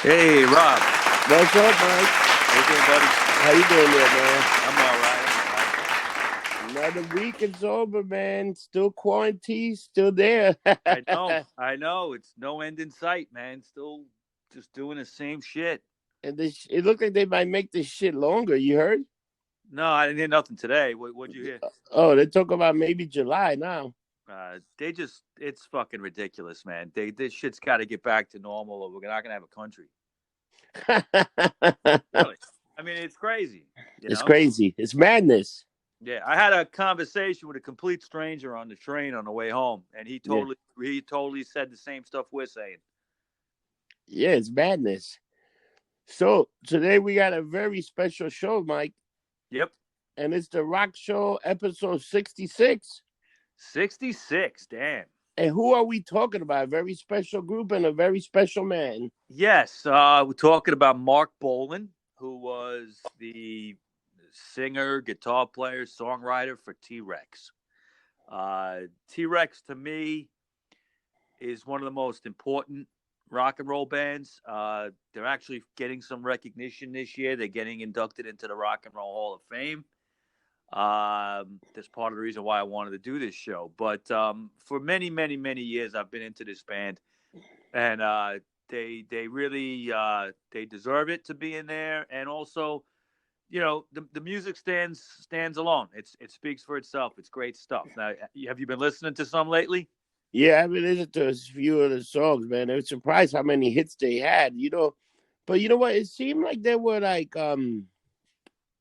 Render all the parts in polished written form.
Hey, Rob. What's up, Mike? How you doing, buddy? How you doing there, man? I'm all right. Another week is over, man. Still quarantine, still there. I know. I know. It's no end in sight, man. Still just doing the same shit. And it looked like they might make this shit longer. You heard? No, I didn't hear nothing today. What'd you hear? Oh, they talk about maybe July now. It's fucking ridiculous, man. This shit's got to get back to normal, or we're not gonna have a country. Really? I mean, it's crazy. You It's know? crazy. It's madness. Yeah, I had a conversation with a complete stranger on the train on the way home, and Yeah, he totally said the same stuff we're saying. yeah, it's madness. So today we got a very special show, Mike, Yep. and it's the Rock Show episode 66. 66. Damn. And who are we talking about? A very special group and a very special man. Yes, we're talking about Mark Bolan, who was the singer, guitar player, songwriter for T-Rex. T-Rex, to me, is one of the most important rock and roll bands. They're actually getting some recognition this year. They're getting inducted into the Rock and Roll Hall of Fame. That's part of the reason why I wanted to do this show. But for many, many, many years, I've been into this band, and they really they deserve it to be in there. And also, the music stands alone. It speaks for itself. It's great stuff. Now, have you been listening to some lately? Yeah, I've been listening to a few of the songs, man. I was surprised how many hits they had, But you know what? It seemed like they were like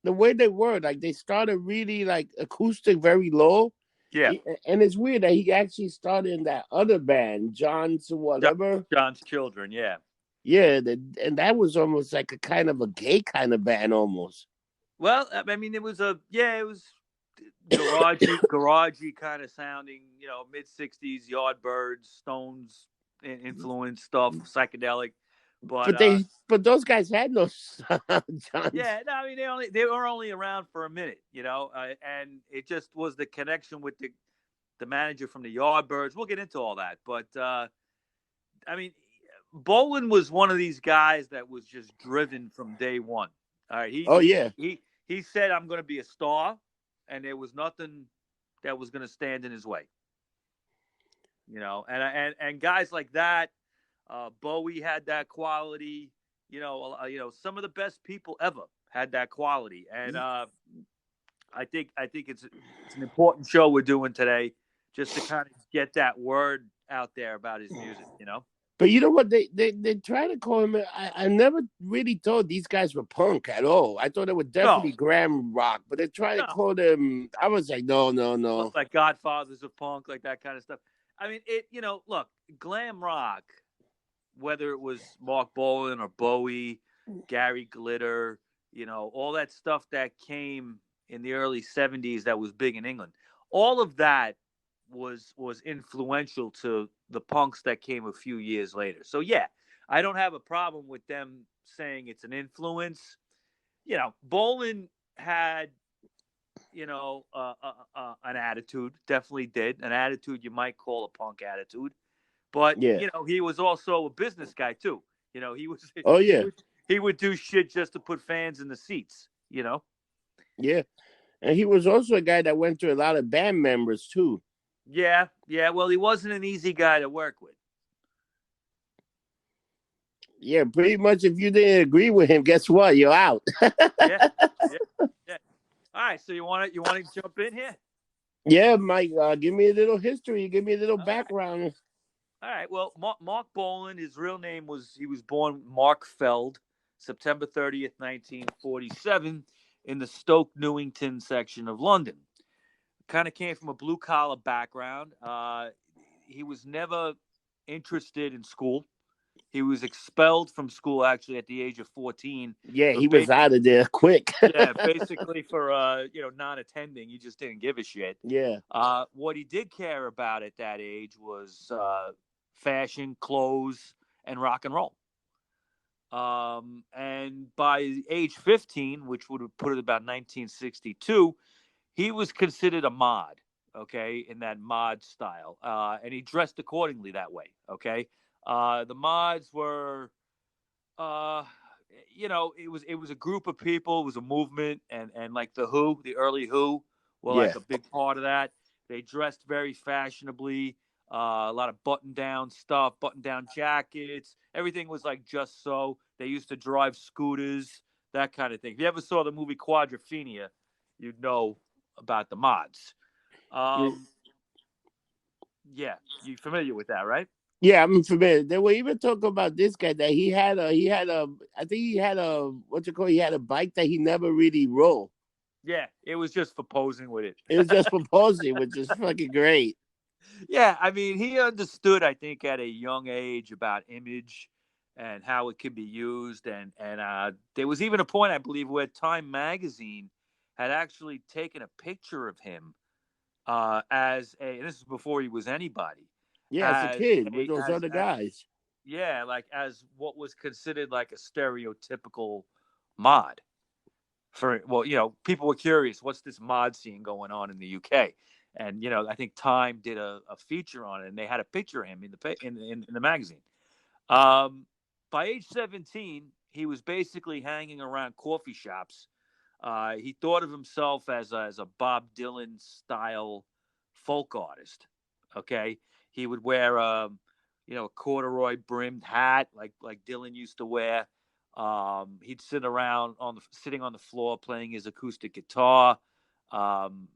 the way they were, like they started really like acoustic very low. Yeah, And it's weird that he actually started in that other band, John's John, whatever. John's Children. Yeah. Yeah, and that was almost like a kind of a gay kind of band almost. Well, I mean, it was garagey kind of sounding, mid '60s Yardbirds, Stones influence stuff, psychedelic. But But those guys had no John's. yeah, no, I mean they were only around for a minute, and it just was the connection with the manager from the Yardbirds. We'll get into all that, but I mean, Boland was one of these guys that was just driven from day one. All right, Oh yeah. he said, "I'm going to be a star," and there was nothing that was going to stand in his way. And guys like that, Bowie had that quality. Some of the best people ever had that quality, and I think it's an important show we're doing today, just to kind of get that word out there about his music. But you know what? They try to call him. I never really thought these guys were punk at all. I thought they were No, definitely glam rock. But they try to no, call them. I was like, no, no, no. like Godfathers of Punk, like that kind of stuff. I mean, look, glam rock, whether it was Mark Bolan or Bowie, Gary Glitter, all that stuff that came in the early '70s that was big in England. All of that was influential to the punks that came a few years later. So yeah, I don't have a problem with them saying it's an influence. Bolan had an attitude, definitely did an attitude you might call a punk attitude, but Yeah. he was also a business guy too. He was Oh he yeah. would he would do shit just to put fans in the seats. Yeah. And he was also a guy that went through a lot of band members too. Yeah, yeah. Well, he wasn't an easy guy to work with. Yeah, pretty much. If you didn't agree with him, guess what? You're out. Yeah, yeah, yeah. All right, so you want to jump in here? Yeah, Mike. Give me a little history. Give me a little All right. background. All right. Well, Mark Bolan, his real name he was born Mark Feld, September 30th, 1947, in the Stoke Newington section of London. Kind of came from a blue collar background. He was never interested in school. He was expelled from school actually at the age of 14. Yeah, he was out of there quick. Yeah, basically for non-attending. He just didn't give a shit. Yeah. What he did care about at that age was fashion, clothes, and rock and roll. And by age 15, which would have put it about 1962, he was considered a mod, okay, in that mod style. And he dressed accordingly that way, okay? The mods were uh, it was a group of people, it was a movement, and like the Who, the early Who, were Yeah. like a big part of that. They dressed very fashionably, a lot of button-down stuff, button-down jackets. Everything was like just so. They used to drive scooters, that kind of thing. If you ever saw the movie Quadrophenia, you'd know about the mods. Yeah. Um, yeah, you familiar with that, right? Yeah, I'm familiar. They were even talking about this guy that I think he had a what you call he had a bike that he never really rode. Yeah, it was just for posing with It it. was just for posing, which is fucking great. Yeah, I mean, he understood, I think, at a young age about image and how it could be used, and there was even a point, I believe, where Time Magazine had actually taken a picture of him as a. And this is before he was anybody, Yeah, as a as kid with a those other as guys. yeah, like as what was considered like a stereotypical mod. For well, people were curious, what's this mod scene going on in the UK? And I think Time did a feature on it, and they had a picture of him in the magazine. Um, by age 17, he was basically hanging around coffee shops. He thought of himself as a Bob Dylan style folk artist. Okay, he would wear a corduroy brimmed hat like Dylan used to wear. He'd sit around sitting on the floor playing his acoustic guitar. Um,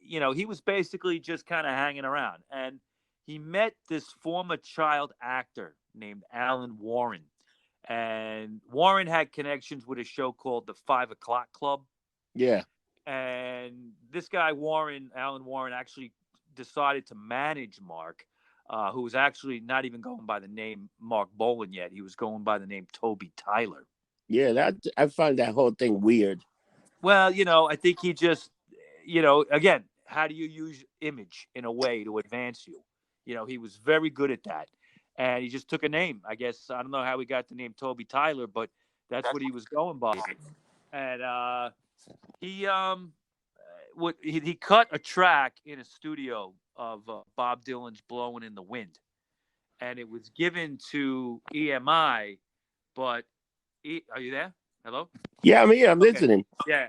he was basically just kind of hanging around, and he met this former child actor named Alan Warren. And Warren had connections with a show called the 5 O'Clock Club. Yeah. And this guy, Warren, Alan Warren, actually decided to manage Mark, who was actually not even going by the name Mark Bolan yet. He was going by the name Toby Tyler. Yeah, that I find that whole thing weird. Well, I think he just, again, how do you use image in a way to advance you? He was very good at that. And he just took a name. I guess I don't know how he got the name Toby Tyler, but that's what he was going by. And he he cut a track in a studio of Bob Dylan's "Blowing in the Wind," and it was given to EMI. But are you there? Hello. Yeah, I'm here. I'm Okay. listening. Yeah.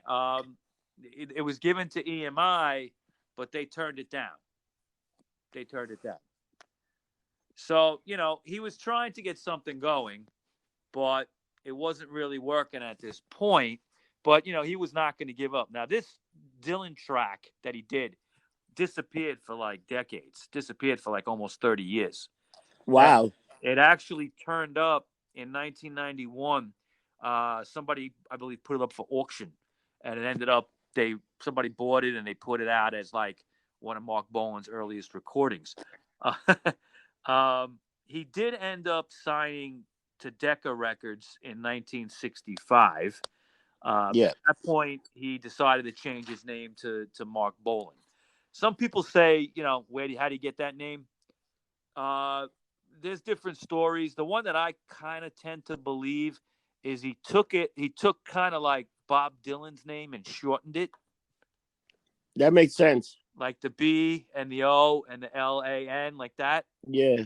It was given to EMI, but they turned it down. They turned it down. So he was trying to get something going, but it wasn't really working at this point. But he was not going to give up. Now this Dylan track that he did disappeared for like decades, disappeared for like almost 30 years. And Wow. it actually turned up in 1991. Somebody, I believe, put it up for auction, and it ended up somebody bought it and they put it out as like one of Mark Bolan's earliest recordings. He did end up signing to Decca Records in 1965. Yeah. At that point, he decided to change his name to Mark Bolan. Some people say, how do you get that name? Uh, there's different stories. The one that I kind of tend to believe is he took kind of like Bob Dylan's name and shortened it, That makes sense. like the B and the O and the LAN, like that. Yeah.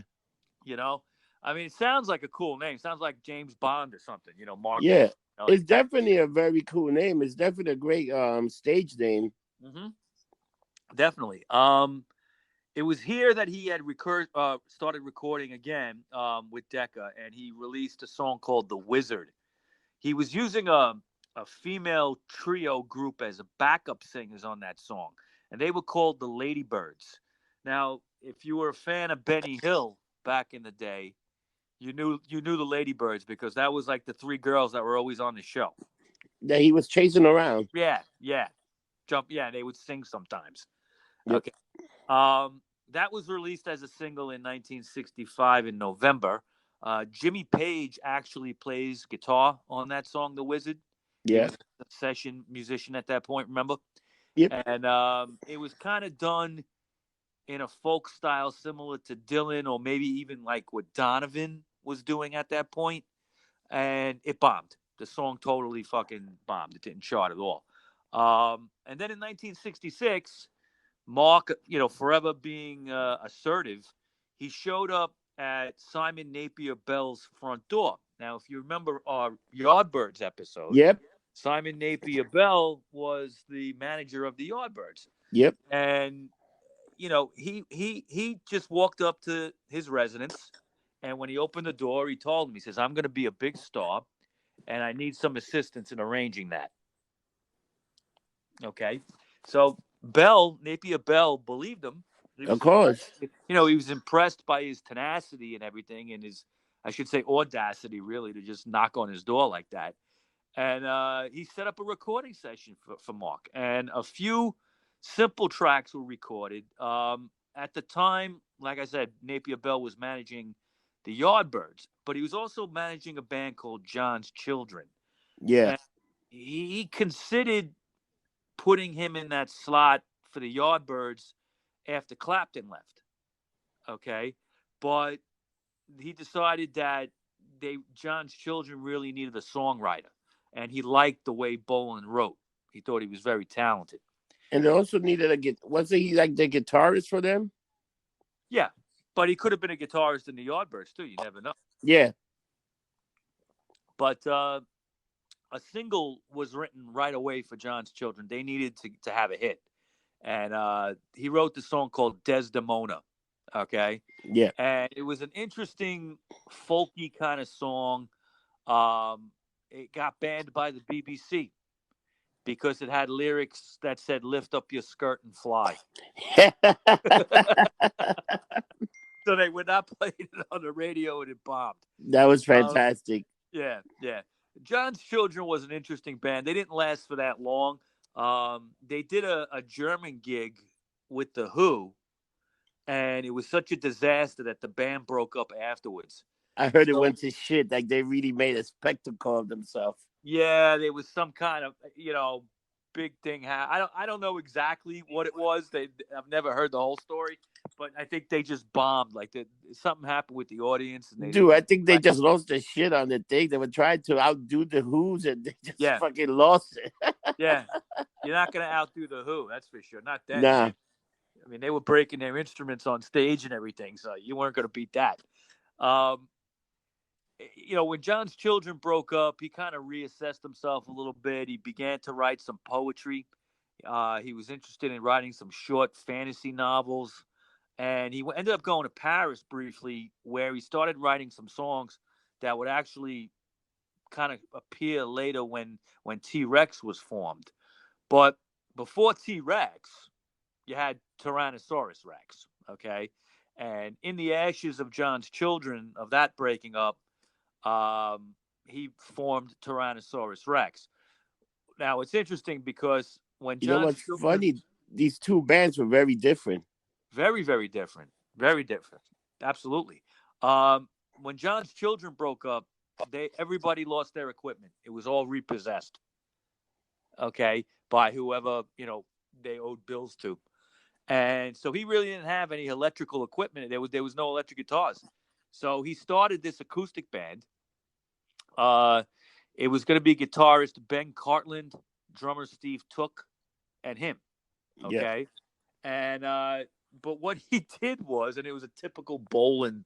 You know, I mean, it sounds like a cool name. It sounds like James Bond or something. Mark Bolan. Yeah. It's Like that. definitely a very cool name. It's definitely a great stage name. Mm-hmm. Definitely. It was here that he had started recording again with Decca, and he released a song called "The Wizard." He was using a female trio group as a backup singers on that song, and they were called the Ladybirds. Now, if you were a fan of Benny Hill back in the day, you knew the Ladybirds because that was like the three girls that were always on the show. That he was chasing around. Yeah, yeah, yeah, they would sing sometimes. Yep. Okay. That was released as a single in 1965 in November. Jimmy Page actually plays guitar on that song, "The Wizard." He Yeah. was a session musician at that point, remember? Yep. And it was kind of done in a folk style similar to Dylan, or maybe even like what Donovan was doing at that point. And it bombed. The song totally fucking bombed. It didn't chart at all. And then in 1966, Mark, forever being assertive, he showed up at Simon Napier Bell's front door. Now, if you remember our Yardbirds episode, Yep. Simon Napier Bell was the manager of the Yardbirds, Yep. and he just walked up to his residence, and when he opened the door, he told him, he says, "I'm going to be a big star, and I need some assistance in arranging that." Okay, so Napier Bell, believed him. He Of was course. impressed. He was impressed by his tenacity and everything, and his, I should say, audacity, really, to just knock on his door like that. And he set up a recording session for Mark, and a few simple tracks were recorded. At the time, like I said, Napier Bell was managing the Yardbirds, but he was also managing a band called John's Children. Yeah. And he considered putting him in that slot for the Yardbirds after Clapton left. Okay, but he decided that John's Children really needed a songwriter, and he liked the way Bolan wrote. He thought he was very talented. And they also needed wasn't he like the guitarist for them? Yeah, but he could have been a guitarist in the Yardbirds too. You never know. Yeah. But a single was written right away for John's Children. They needed to have a hit, and he wrote the song called Desdemona. Okay. Yeah. And it was an interesting folky kind of song. It got banned by the BBC because it had lyrics that said "lift up your skirt and fly." So they would not play it on the radio, and it bombed. That was fantastic. Yeah. John's Children was an interesting band. They didn't last for that long. They did a German gig with The Who, and it was such a disaster that the band broke up afterwards. I heard it went to shit. Like they really made a spectacle of themselves. Yeah, there was some kind of big thing. I don't know exactly what it was. I've never heard the whole story, but I think they just bombed. Like something happened with the audience. And Dude, I think they just lost their shit on the thing. They were trying to outdo the Who's, and they just fucking lost it. Yeah, you're not gonna outdo the Who, that's for sure. Not that. Nah. I mean, they were breaking their instruments on stage and everything, so you weren't gonna beat that. When John's Children broke up, he kind of reassessed himself a little bit. He began to write some poetry. He was interested in writing some short fantasy novels. And he ended up going to Paris briefly, where he started writing some songs that would actually kind of appear later when T-Rex was formed. But before T-Rex, you had Tyrannosaurus Rex, okay? And in the ashes of John's Children, of that breaking up, he formed Tyrannosaurus Rex. Now, it's interesting because when what's funny? These two bands were very different. Very, very different. Very different. Absolutely. When John's Children broke up, everybody lost their equipment. It was all repossessed. Okay, by whoever they owed bills to, and so he really didn't have any electrical equipment. There was no electric guitars, so he started this acoustic band. It was going to be guitarist Ben Cartland, drummer Steve Took, and him. Okay, and but what he did was, and it was a typical Bolan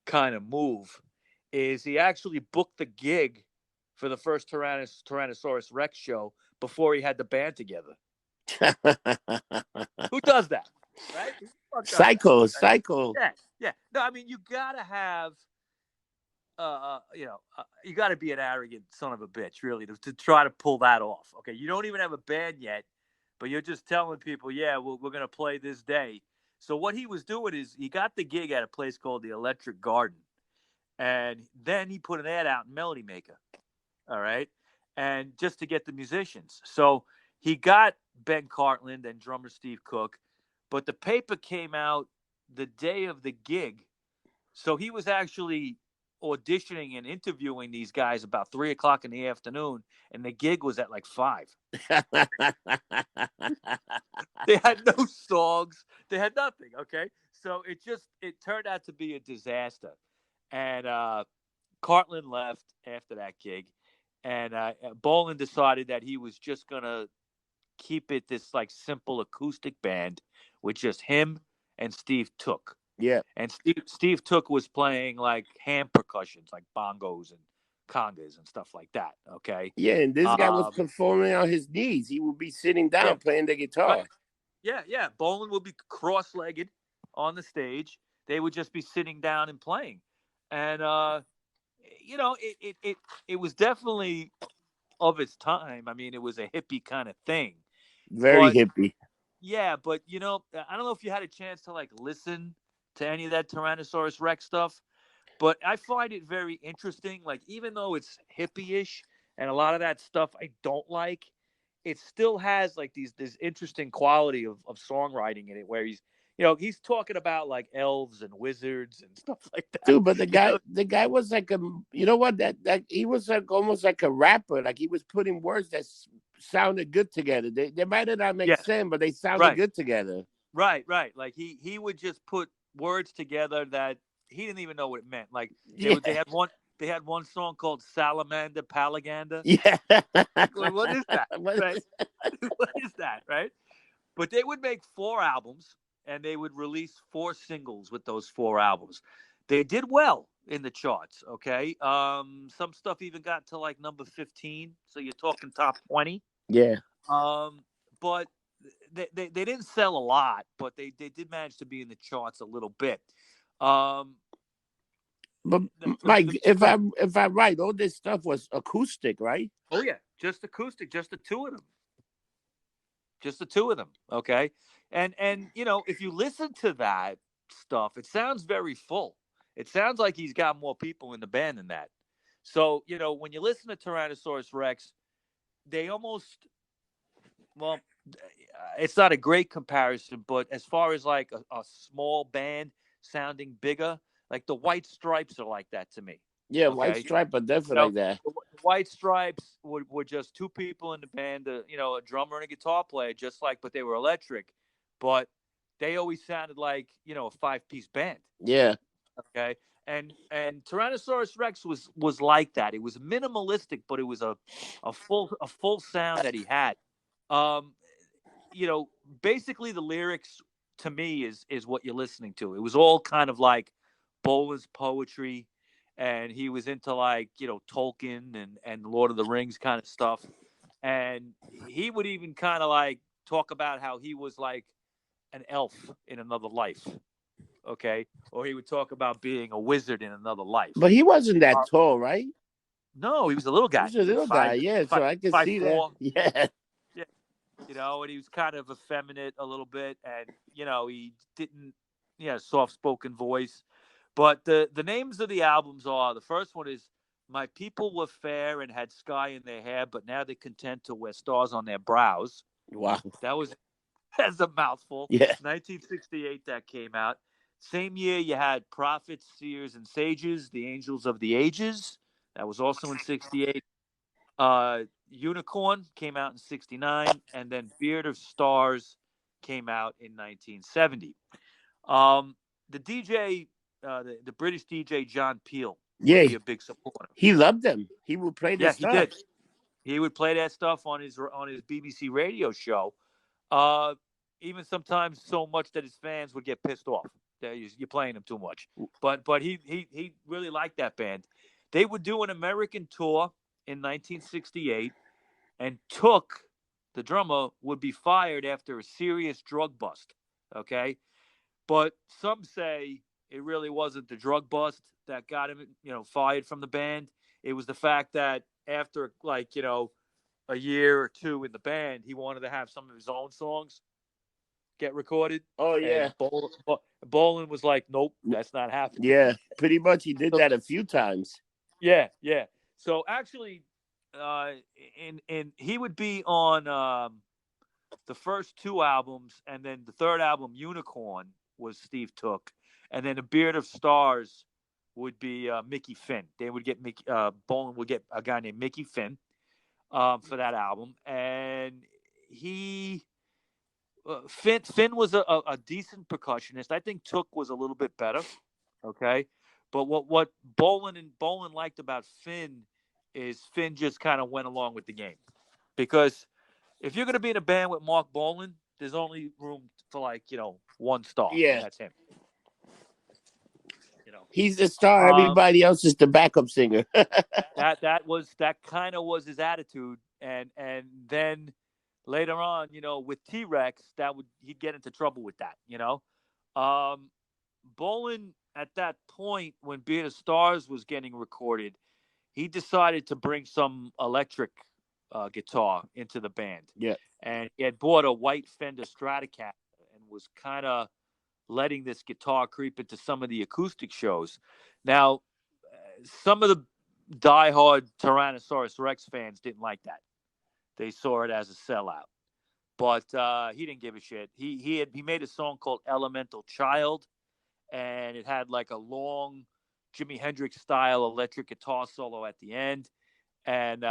kind of move, is he actually booked the gig for the first Tyrannosaurus Rex show before he had the band together. Who does that? Right? Psycho. Yeah. No, I mean, you gotta have, you gotta be an arrogant son of a bitch, really, to try to pull that off. Okay, you don't even have a band yet, but you're just telling people, yeah, we're gonna play this day. So what he was doing is he got the gig at a place called the Electric Garden, and then he put an ad out in Melody Maker. All right, and just to get the musicians. So he got Ben Cartland and drummer Steve Cook, but the paper came out the day of the gig. So he was actually auditioning and interviewing these guys about 3:00 in the afternoon, and the gig was at like 5. They had no songs. They had nothing. Okay. So it turned out to be a disaster. And Cartland left after that gig. And Bolan decided that he was just going to keep it this like simple acoustic band with just him and Steve Took. Yeah. And Steve Took was playing like hand percussions, like bongos and congas and stuff like that. Okay. Yeah, and this guy was Um, performing on his knees. He would be sitting yeah. down playing the guitar. Right. Yeah. Yeah. Bolan would be cross-legged on the stage. They would just be sitting down and playing. And, it was definitely of its time. I mean, it was a hippie kind of thing. Very But hippie. yeah, but I don't know if you had a chance to like listen to any of that Tyrannosaurus Rex stuff, but I find it very interesting. Like, even though it's hippie-ish and a lot of that stuff I don't like, it still has like this interesting quality of songwriting in it, where he's talking about like elves and wizards and stuff like that. Dude, but the You guy know? the guy was like a, you know what, that he was like almost like a rapper. Like he was putting words that sounded good together. They might not make Yes, sense, but they sounded right, good together. right. Like he would just put words together that he didn't even know what it meant. Like Yeah. they had one song called Salamander Palaganda. Yeah. Like, what is that? What Right? is- What is that? Right? But they would make 4 albums and they would release 4 singles with those 4 albums. They did well in the charts. Okay. Some stuff even got to like number 15. So you're talking top 20. yeah. Um, but they didn't sell a lot, but they did manage to be in the charts a little bit. Um, But Mike, if I'm right, all this stuff was acoustic, right? oh yeah, just acoustic, just the two of them. Just the two of them. Okay. And if you listen to that stuff, it sounds very full. It sounds like he's got more people in the band than that. So, when you listen to Tyrannosaurus Rex, they almost, well, it's not a great comparison, but as far as like a small band sounding bigger, like the White Stripes are like that to me. Yeah, White Okay. Stripe are You definitely know, like that. the White Stripes were just 2 people in the band, a drummer and a guitar player, but they were electric. But they always sounded like, a 5-piece band. Yeah. Okay. And Tyrannosaurus Rex was like that. It was minimalistic, but it was a full sound that he had. Um, basically the lyrics to me is what you're listening to. It was all kind of like Bolan's poetry, and he was into like Tolkien and Lord of the Rings kind of stuff, and he would even kind of like talk about how he was like an elf in another life, okay, or he would talk about being a wizard in another life. But he wasn't that tall, right? No, he was a little He guy. was a little guy, yeah. So I can see that. 5'4". Yeah. Yeah, and he was kind of effeminate a little bit, and he didn't, soft-spoken voice. But the names of the albums are, the first one is "My People Were Fair and Had Sky in Their Hair, but Now They're Content to Wear Stars on Their Brows." Wow. That was that's a mouthful. Yeah. 1968 that came out. Same year you had Prophets, Seers, and Sages, The Angels of the Ages. That was also in 68. Unicorn came out in 69, and then Beard of Stars came out in 1970. The DJ, the British DJ John Peel would Yeah. be a big supporter. He loved them. He would play the Yeah, he stuff. did. He would play that stuff on his BBC radio show. Even sometimes so much that his fans would get pissed off that you're playing him too much. But he really liked that band. They would do an American tour in 1968, and Took, the drummer, would be fired after a serious drug bust. Okay, but some say it really wasn't the drug bust that got him, fired from the band. It was the fact that after like a year or two in the band, he wanted to have some of his own songs get recorded. Oh yeah. And Bolan was like, "Nope, that's not happening." Yeah. Pretty much he did that a few times. Yeah. So actually, in he would be on the first 2 albums, and then the third album, Unicorn, was Steve Took, and then the Beard of Stars would be Mickey Finn. They would get Bolan would get a guy named Mickey Finn for that album, and Finn was a decent percussionist. I think Took was a little bit better. Okay, but what Bolan liked about Finn is Finn just kind of went along with the game, because if you're going to be in a band with Mark Bolan, there's only room for like one star. Yeah. And that's him. He's the star. Um, Everybody else is the backup singer. that kind of was his attitude, and then later on, with T-Rex, he'd get into trouble with that. Um, Bolin at that point, when Beard of Stars was getting recorded, he decided to bring some electric guitar into the band, Yeah. and he had bought a white Fender Stratocaster and was kind of letting this guitar creep into some of the acoustic shows. Now, some of the diehard Tyrannosaurus Rex fans didn't like that. They saw it as a sellout, but he didn't give a shit. He made a song called Elemental Child, and it had like a long Jimi Hendrix style electric guitar solo at the end, and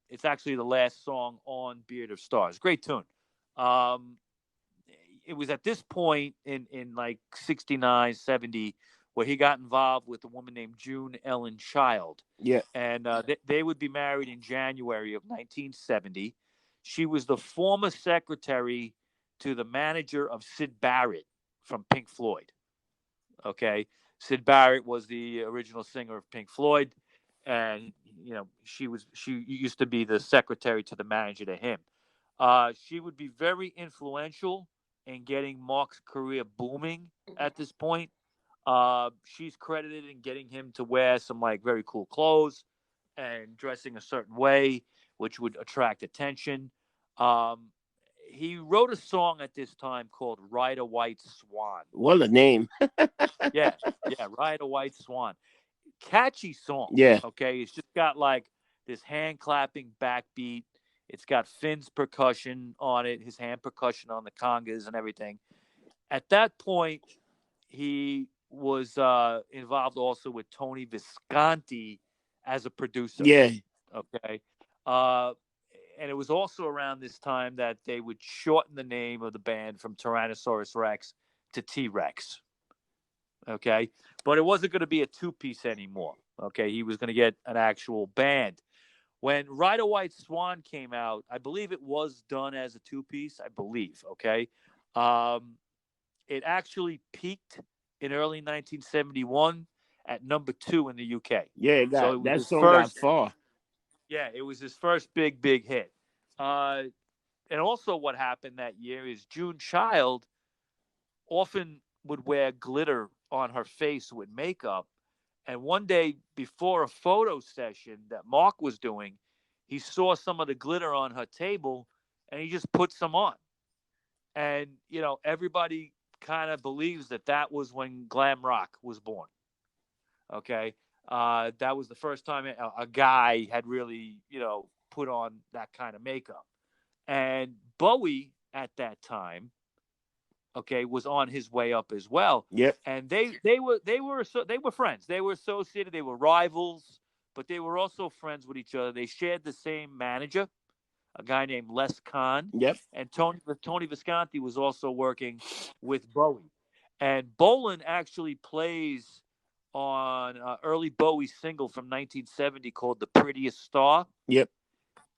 it's actually the last song on Beard of Stars. Great tune. Um, it was at this point in like 69, 70, where he got involved with a woman named June Ellen Child. Yeah. And they would be married in January of 1970. She was the former secretary to the manager of Syd Barrett from Pink Floyd. Okay. Syd Barrett was the original singer of Pink Floyd. And, she used to be the secretary to the manager to him. She would be very influential in getting Mark's career booming at this point. She's credited in getting him to wear some like very cool clothes and dressing a certain way, which would attract attention. Um, he wrote a song at this time called "Ride a White Swan." What a name. Yeah, "Ride a White Swan." Catchy song. Yeah. Okay, it's just got like this hand clapping backbeat. It's got Finn's percussion on it, his hand percussion on the congas and everything. At that point, he was involved also with Tony Visconti as a producer. Yeah. Okay. And it was also around this time that they would shorten the name of the band from Tyrannosaurus Rex to T-Rex. Okay. But it wasn't going to be a two-piece anymore. Okay. He was going to get an actual band. When Ride a White Swan came out, I believe it was done as a two-piece, I believe. Okay. It actually peaked in early 1971 at number 2 in the UK. Yeah, So it was that his song got first. far. Yeah, it was his first big hit. And also, what happened that year is June Child often would wear glitter on her face with makeup. And one day before a photo session that Mark was doing, he saw some of the glitter on her table, and he just put some on. And everybody kind of believes that was when glam rock was born. Okay, that was the first time a guy had really put on that kind of makeup. And Bowie at that time, okay, was on his way up as well. Yep. And they were friends. They were associated. They were rivals, but they were also friends with each other. They shared the same manager, a guy named Les Kahn. Yep. And Tony Visconti was also working with Bowie. And Bolin actually plays on an early Bowie single from 1970 called "The Prettiest Star." Yep.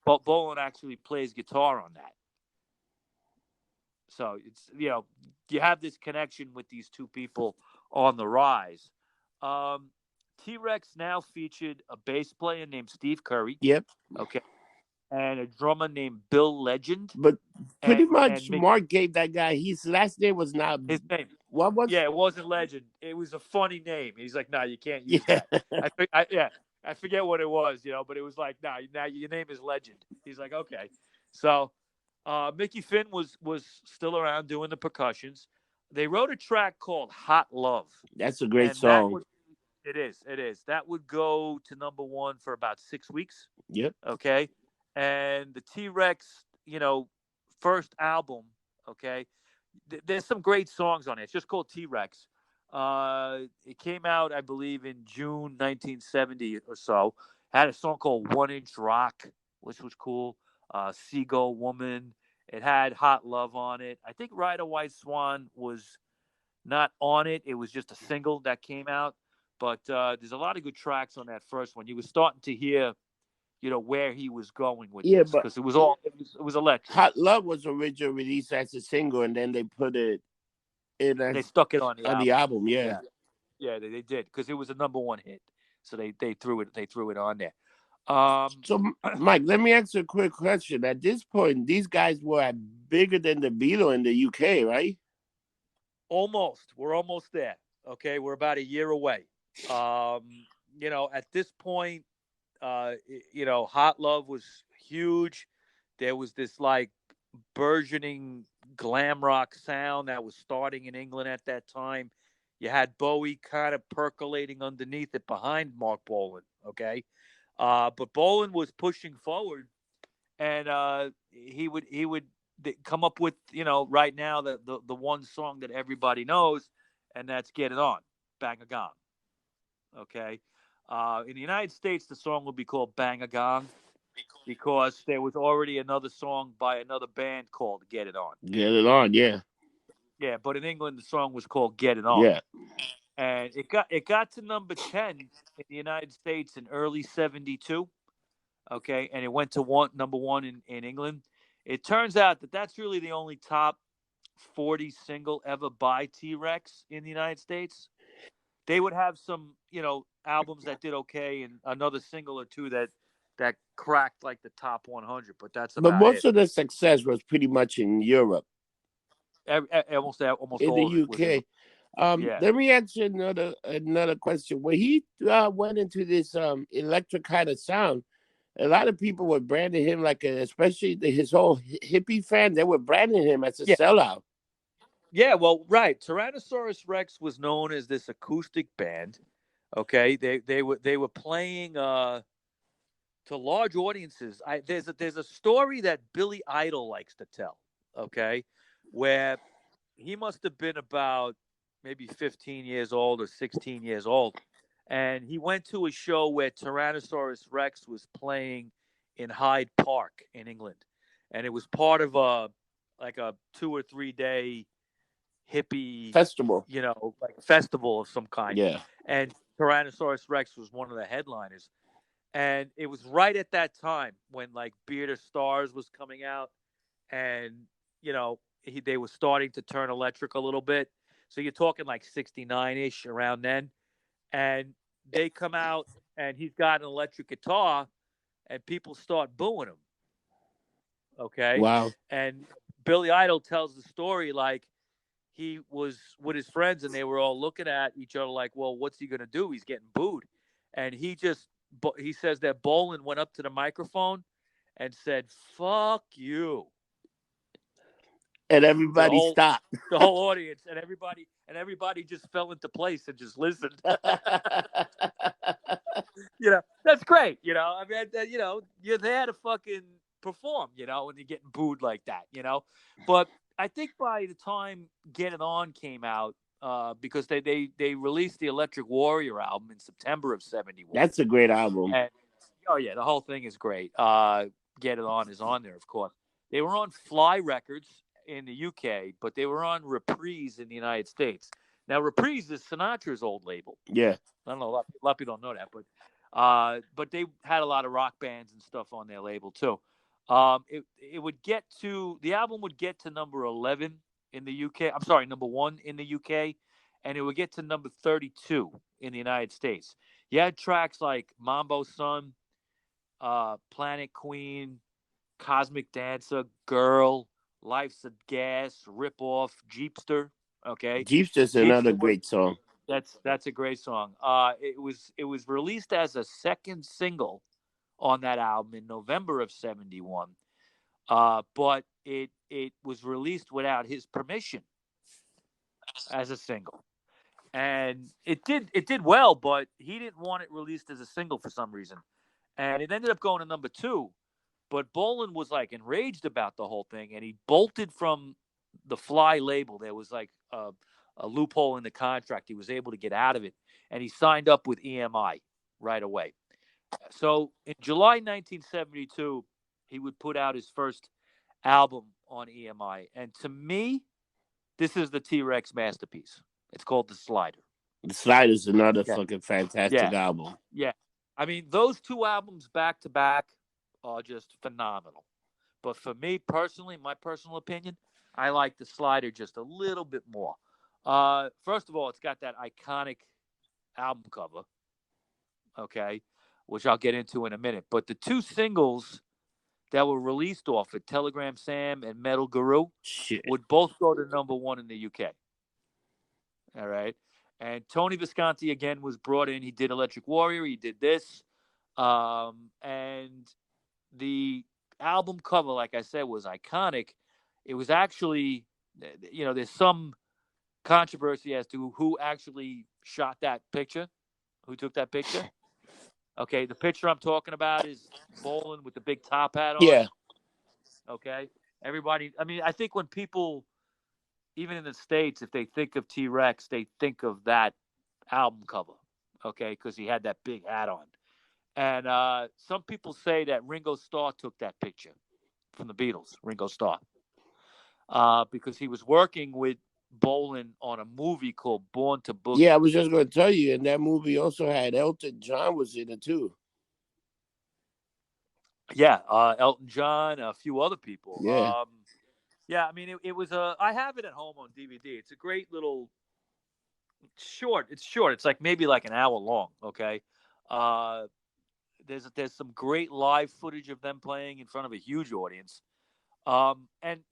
But Bolin actually plays guitar on that. So it's you have this connection with these two people on the rise. T-Rex now featured a bass player named Steve Curry. Yep. Okay. And a drummer named Bill Legend. But pretty much, and Mark gave that guy, his last name was not... His name. What was... Yeah, it wasn't Legend. It was a funny name. He's like, no, you can't use Yeah. that. I forget what it was, but it was like, no, now your name is Legend. He's like, okay. So Mickey Finn was still around doing the percussions. They wrote a track called Hot Love. That's a great song. It is. That would go to number 1 for about 6 weeks. Yep. Okay. And the T-Rex, first album, okay, there's some great songs on it. It's just called T-Rex. It came out, I believe, in June 1970 or so. Had a song called 1 Inch Rock, which was cool. Seagull Woman. It had Hot Love on it. I think Ride a White Swan was not on it. It was just a single that came out. But there's a lot of good tracks on that first one. You were starting to hear where he was going with this, because it was electric. Hot Love was originally released as a single, and then they put it in they stuck it on the album. Yeah. Yeah, they did because it was a number one hit. So they threw it on there. So, Mike, let me ask you a quick question. At this point, these guys were bigger than the Beatles in the UK, right? Almost. We're almost there. Okay, we're about a year away. At this point, Hot Love was huge. There was this like burgeoning glam rock sound that was starting in England at that time. You had Bowie kind of percolating underneath it behind Mark Bolan. Okay, but Bolan was pushing forward, and he would come up with right now the one song that everybody knows, and that's "Get It On," Bang a Gong. Okay, in the United States, the song would be called "Bang a Gong" because there was already another song by another band called "Get It On." Get it on, yeah. Yeah, but in England, the song was called "Get It On," Yeah. and it got to number 10 in the United States in early '72. Okay, and it went to number one in England. It turns out that that's really the only top 40 single ever by T-Rex in the United States. They would have some, albums that did okay, and another single or two that cracked like the top 100, but that's But about most it. of the success was pretty much in Europe. Almost In all the of it was in. UK. Yeah, Let me ask you another question. When he went into this electric kind of sound, a lot of people were branding him like, especially his whole hippie fan, they were branding him as a yeah, sellout. yeah. Well, right. Tyrannosaurus Rex was known as this acoustic band. Okay, they were playing to large audiences. There's a story that Billy Idol likes to tell. Okay, where he must have been about maybe 15 years old or 16 years old, and he went to a show where Tyrannosaurus Rex was playing in Hyde Park in England, and it was part of a 2 or 3 day hippie, Festival. like festival of some kind, Yeah. and Tyrannosaurus Rex was one of the headliners. And it was right at that time when like Beard of Stars was coming out, and they were starting to turn electric a little bit. So you're talking like '69 ish around then, and they come out and he's got an electric guitar, and people start booing him. Okay, Wow. and Billy Idol tells the story like he was with his friends and they were all looking at each other like, well, what's he gonna do? He's getting booed, and he says that Bolan went up to the microphone and said, "Fuck you," And to everybody stopped. the whole audience, and everybody just fell into place and just listened. That's great. I mean, you're there to fucking perform. When you're getting booed like that. But I think by the time Get It On came out, because they released the Electric Warrior album in September of '71. That's a great album. And oh yeah, the whole thing is great. Get It On is on there, of course. They were on Fly Records in the UK, but they were on Reprise in the United States. Now, Reprise is Sinatra's old label. Yeah. I don't know, a lot of people don't know that, but they had a lot of rock bands and stuff on their label too. The album would get to number 11 in the UK. I'm sorry, number 1 in the UK, and it would get to number 32 in the United States. You had tracks like Mambo Sun, Planet Queen, Cosmic Dancer, Girl, Life's a Gas, Rip Off, Jeepster. Okay, Jeep's just another Jeepster was great song. that's a great song. It was released as a second single on that album in November of '71. But it was released without his permission as a single, and it did well, but he didn't want it released as a single for some reason, and it ended up going to number 2. But Bolan was like enraged about the whole thing, and he bolted from the Fly label. There was like a loophole in the contract. He was able to get out of it, and he signed up with EMI right away. So in July 1972, he would put out his first album on EMI. And to me, this is the T-Rex masterpiece. It's called The Slider. The Slider's another Yeah. fucking fantastic Yeah. album. Yeah. I mean, those two albums back to back are just phenomenal. But for me personally, my personal opinion, I like The Slider just a little bit more. First of all, it's got that iconic album cover, okay, which I'll get into in a minute. But the two singles that were released off it, Telegram Sam and Metal Guru, Shit. would both go to #1 in the UK. All right. And Tony Visconti, again, was brought in. He did Electric Warrior. He did this. And the album cover, like I said, was iconic. It was actually, there's some controversy as to who actually shot that picture, who took that picture. Okay, the picture I'm talking about is Bolin with the big top hat on. Yeah. Okay, everybody. I mean, I think when people, even in the States, if they think of T-Rex, they think of that album cover. Okay, because he had that big hat on. And some people say that Ringo Starr took that picture from the Beatles, Ringo Starr, because he was working with Bolin on a movie called Born to Boogie. Yeah, I was just going to tell you, and that movie also had Elton John was in it too. Yeah, Elton John, a few other people. Yeah. Yeah, I mean, it was a. I have it at home on DVD. It's a great little short. It's short. It's like maybe like an hour long. Okay. There's some great live footage of them playing in front of a huge audience. And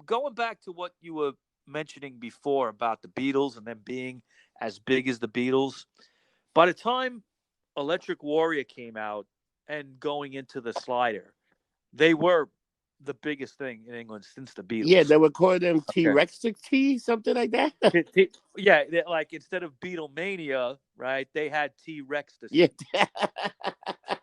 going back to what you were mentioning before about the Beatles and them being as big as the Beatles, by the time Electric Warrior came out and going into the Slider, they were the biggest thing in England since the Beatles. Yeah, they would call them T-Rex T, something like that. Yeah, like instead of Beatlemania, right? They had T-Rex. Yeah.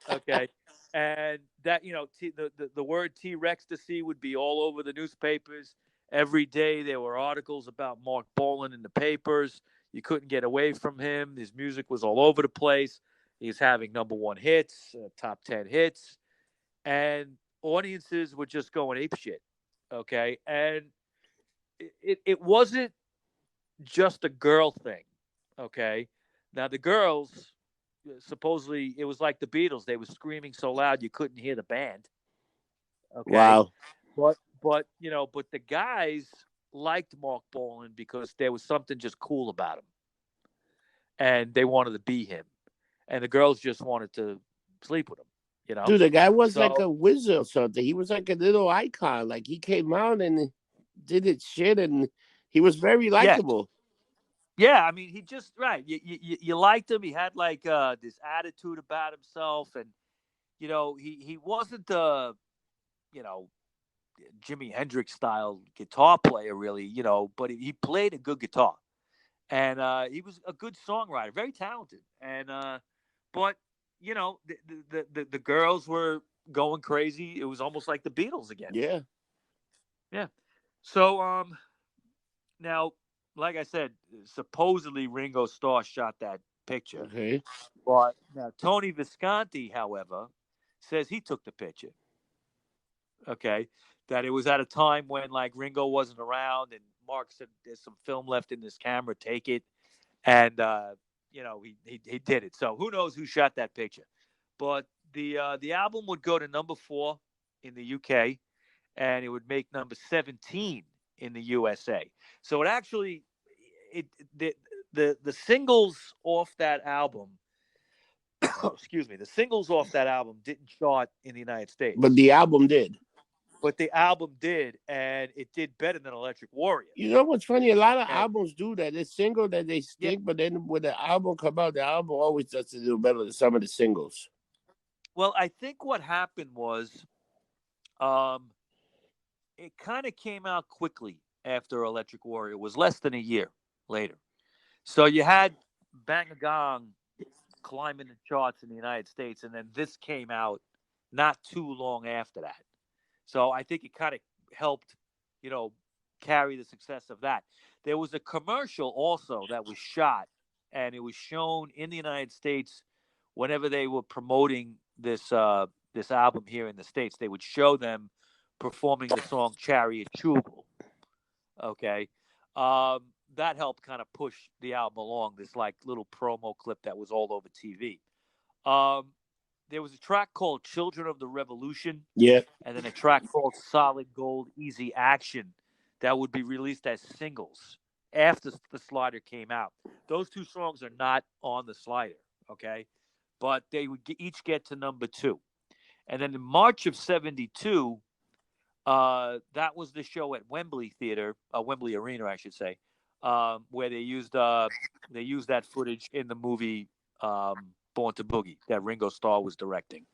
Okay. And that, the word T-Rextasy would be all over the newspapers. Every day there were articles about Mark Bolan in the papers. You couldn't get away from him. His music was all over the place. He was having #1 hits, top 10 hits. And audiences were just going apeshit. Okay. And it wasn't just a girl thing. Okay. Now, the girls, supposedly it was like the Beatles. They were screaming so loud you couldn't hear the band. Okay. Wow. But the guys liked Mark Bolan because there was something just cool about him, and they wanted to be him, and the girls just wanted to sleep with him. Dude, the guy was like a wizard or something. He was like a little icon. Like he came out and did his shit, and he was very likable. Yeah, I mean, he just right. You liked him. He had like this attitude about himself, and he wasn't Jimi Hendrix style guitar player really, but he played a good guitar, and he was a good songwriter, very talented, and but the girls were going crazy. It was almost like the Beatles again. Yeah. So now, like I said, supposedly Ringo Starr shot that picture. Okay. But now Tony Visconti, however, says he took the picture. Okay. That it was at a time when like Ringo wasn't around, and Mark said there's some film left in this camera, take it. And he did it. So who knows who shot that picture. But the album would go to #4 in the UK, and it would make #17 in the USA. So it actually the singles off that album excuse me, the singles off that album didn't chart in the United States. But the album did. And it did better than Electric Warrior. You know what's funny? A lot of albums do that. It's single that they stick, but then when the album come out, the album always does do better than some of the singles. Well, I think what happened was it kind of came out quickly after Electric Warrior. It was less than a year later. So you had Bang a Gong climbing the charts in the United States, and then this came out not too long after that. So I think it kind of helped, carry the success of that. There was a commercial also that was shot, and it was shown in the United States whenever they were promoting this album here in the States. They would show them performing the song Chariot Chugel. Okay. That helped kind of push the album along, this like little promo clip that was all over TV. There was a track called Children of the Revolution. Yeah. And then a track called Solid Gold Easy Action that would be released as singles after the Slider came out. Those two songs are not on the Slider, okay? But they would each get to number 2. And then in March of 72, that was the show at Wembley Theater, Wembley Arena, I should say, where they used that footage in the movie Born to Boogie that Ringo Starr was directing.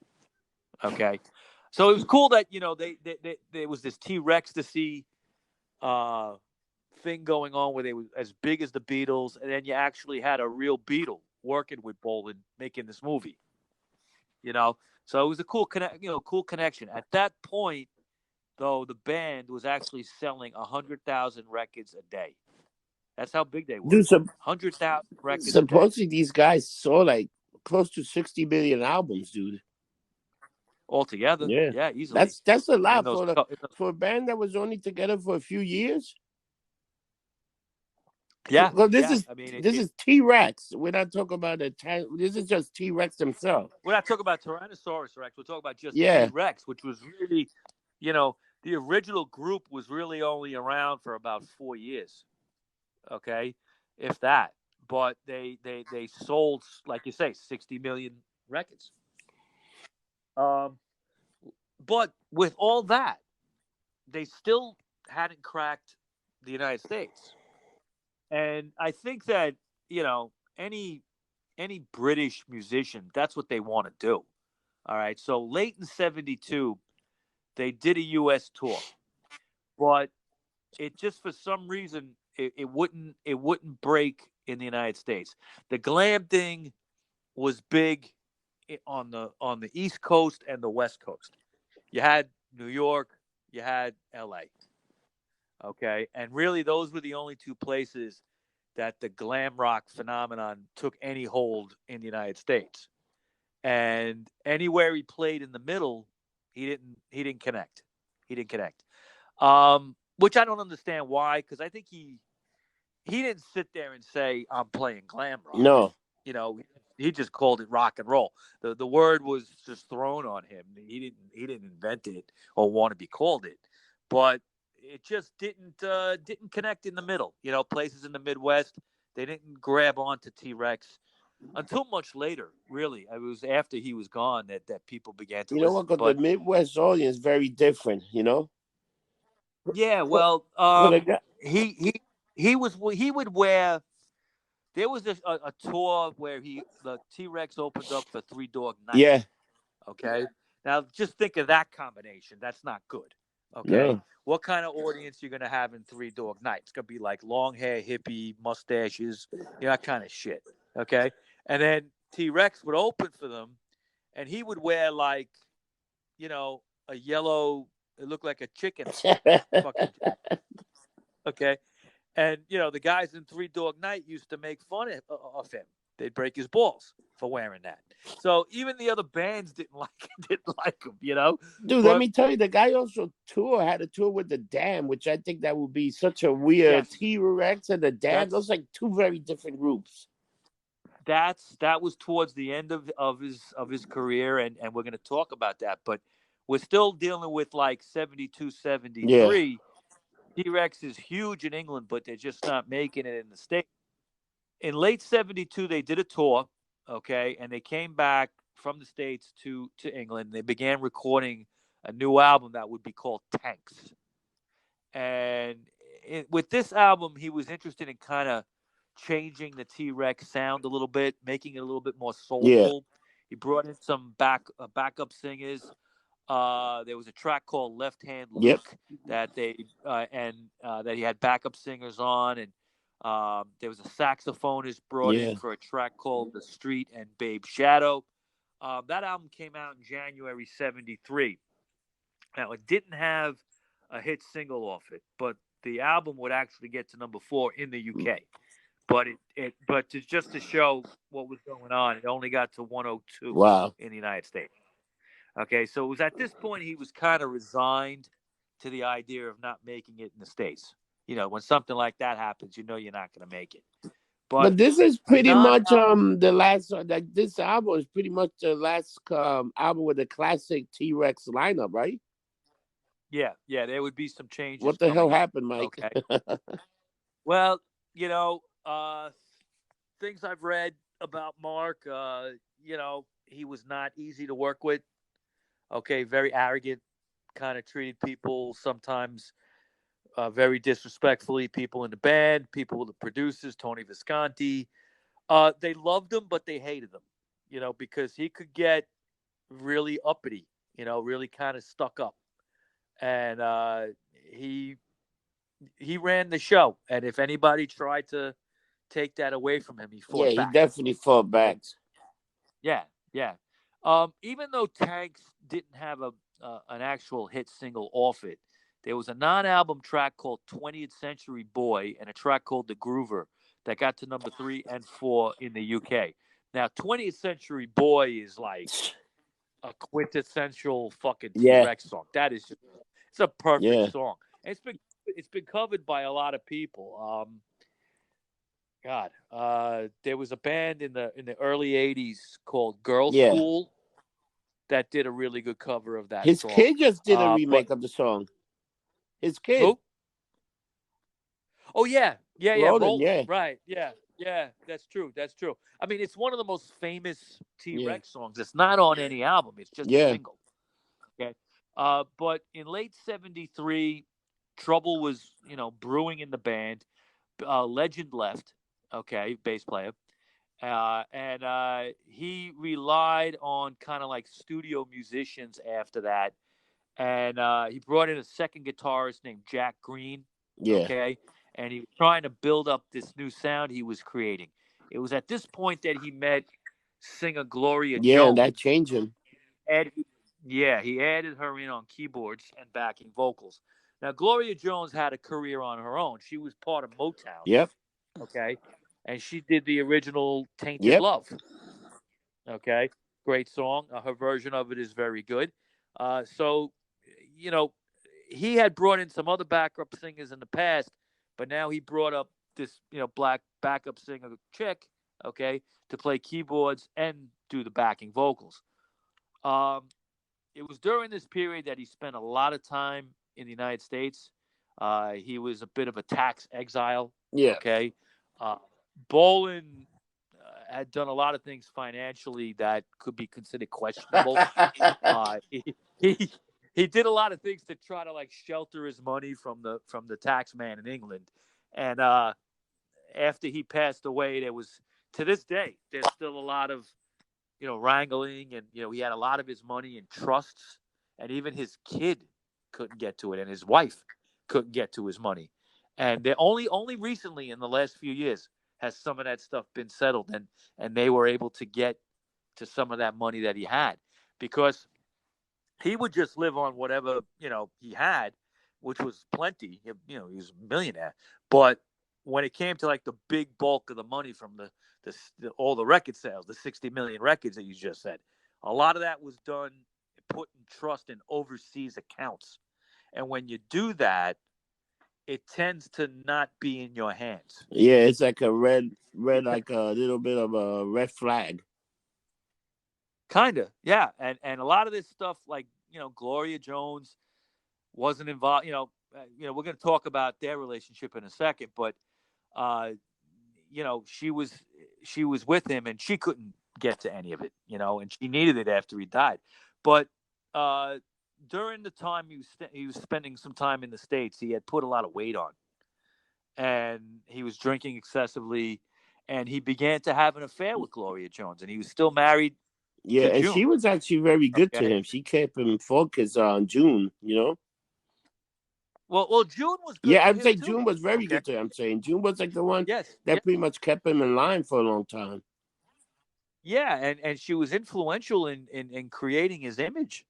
Okay, so it was cool that there was this T-Rex to see thing going on where they were as big as the Beatles, and then you actually had a real Beatle working with Bolan making this movie. So it was a cool connection. At that point, though, the band was actually selling 100,000 records a day. That's how big they were. Dude, 100,000 records supposedly a day. These guys sold like close to 60 million albums, dude. Altogether, yeah, easily. That's a lot for a band that was only together for a few years. Yeah, well, this is T-Rex. We're not talking about this is just T-Rex himself. We're not talking about Tyrannosaurus Rex. We're talking about just T-Rex, which was really, the original group was really only around for about 4 years. Okay, if that. But they sold, like you say, 60 million records. But with all that, they still hadn't cracked the United States. And I think that, any British musician, that's what they want to do. All right. So late in 72, they did a U.S. tour. But it just, for some reason, it wouldn't break in the United States. The glam thing was big on the East Coast and the West Coast. You had New York, you had L.A. Okay, and really those were the only two places that the glam rock phenomenon took any hold in the United States. And anywhere he played in the middle, he didn't connect. He didn't connect. Which I don't understand why, because I think he didn't sit there and say, I'm playing glam rock. No. He just called it rock and roll. The word was just thrown on him. He didn't invent it or want to be called it. But it just didn't connect in the middle. Places in the Midwest, they didn't grab onto T-Rex until much later. Really, it was after he was gone that people began to listen. Because the Midwest audience is very different. Yeah, well, he would wear. There was a tour where the T-Rex opened up for Three Dog Night. Yeah. Okay. Now just think of that combination. That's not good. Okay. No. What kind of audience you're gonna have in Three Dog Night? It's gonna be like long hair, hippie, mustaches, that kind of shit. Okay. And then T-Rex would open for them, and he would wear like, a yellow. It looked like a chicken. Okay. And, the guys in Three Dog Night used to make fun of him. They'd break his balls for wearing that. So even the other bands didn't like him, Dude, let me tell you, the guy also had a tour with the Damned, which I think that would be such a weird T-Rex and the Damned. Those like two very different groups. That was towards the end of his career, and we're going to talk about that. But we're still dealing with like 72, 73. Yeah. T-Rex is huge in England, but they're just not making it in the States. In late 72, they did a tour, okay, and they came back from the States to England. They began recording a new album that would be called Tanks. And with this album, he was interested in kind of changing the T-Rex sound a little bit, making it a little bit more soulful. Yeah. He brought in some backup singers. There was a track called Left Hand Luke that that he had backup singers on, and there was a saxophonist brought in for a track called The Street and Babe Shadow. That album came out in January 73. Now, it didn't have a hit single off it, but the album would actually get to number 4 in the UK. But just to show what was going on, it only got to 102 in the United States. Okay, so it was at this point he was kind of resigned to the idea of not making it in the States. When something like that happens, you're not going to make it. But this is pretty much the last. Like this album is pretty much the last album with the classic T-Rex lineup, right? Yeah. There would be some changes. What the hell happened, Mike? Okay. Well, you know, things I've read about Mark, he was not easy to work with. Okay, very arrogant, kind of treated people sometimes very disrespectfully. People in the band, people, the producers, Tony Visconti, they loved him, but they hated him. Because he could get really uppity. Really kind of stuck up, and he he ran the show. And if anybody tried to take that away from him, he Yeah, fought he back. definitely fought back. And yeah, yeah. Even though Tanks didn't have an actual hit single off it, there was a non-album track called 20th Century Boy and a track called The Groover that got to number 3 and 4 in the UK. Now, 20th Century Boy is like a quintessential fucking Yeah, T-Rex song. It's a perfect yeah, song. And it's been covered by a lot of people. God, there was a band in the early '80s called Girl yeah. School that did a really good cover of that His song. kid just did a But remake of the song. His kid, who? Oh yeah, yeah, yeah. Roland. Roland, Yeah, right? Yeah, yeah. That's true. That's true. I mean, it's one of the most famous yeah, T-Rex songs. It's not on any album. It's just a yeah, single. Okay. But in late '73, trouble was brewing in the band. Legend left. Okay, bass player. And he relied on kind of like studio musicians after that. And he brought in a second guitarist named Jack Green. yeah, Okay. And he was trying to build up this new sound he was creating. It was at this point that he met singer Gloria yeah. And that Jones. changed him. And yeah, he added her in on keyboards and backing vocals. Now, Gloria Jones had a career on her own. She was part of Motown. Yep, Okay. And she did the original Tainted yep. Love. Okay, great song. Her version of it is very good. So, you know, he had brought in some other backup singers in the past, but now he brought up this, black backup singer chick, okay, to play keyboards and do the backing vocals. Um, it was during this period that he spent a lot of time in the United States. He was a bit of a tax exile, Yeah. okay. Uh, Bolin had done a lot of things financially that could be considered questionable. He he did a lot of things to try to like shelter his money from the tax man in England, and after he passed away, there was to this day there's still a lot of wrangling, and he had a lot of his money in trusts, and even his kid couldn't get to it, and his wife couldn't get to his money, and they only recently in the last few years has some of that stuff been settled, and they were able to get to some of that money that he had because he would just live on whatever he had, which was plenty. He was a millionaire, but when it came to like the big bulk of the money from all the record sales, the 60 million records that you just said, a lot of that was done put in trust in overseas accounts, and when you do that, it tends to not be in your hands. Yeah, it's like a red, like a little bit of a red flag. Kinda, yeah, and a lot of this stuff, like Gloria Jones wasn't involved. We're going to talk about their relationship in a second, but uh, she was with him, and she couldn't get to any of it, and she needed it after he died. But uh, during the time he was spending some time in the States, he had put a lot of weight on, and he was drinking excessively, and he began to have an affair with Gloria Jones, and he was still married Yeah, to and June. she was actually very good to Okay. him. She kept him focused on June, Well, June was good Yeah, to I'd him say too. June was very Okay. good to him. I'm saying June was like the one Yes. that pretty much kept him in line for a long time. Yeah, and she was influential in creating his image.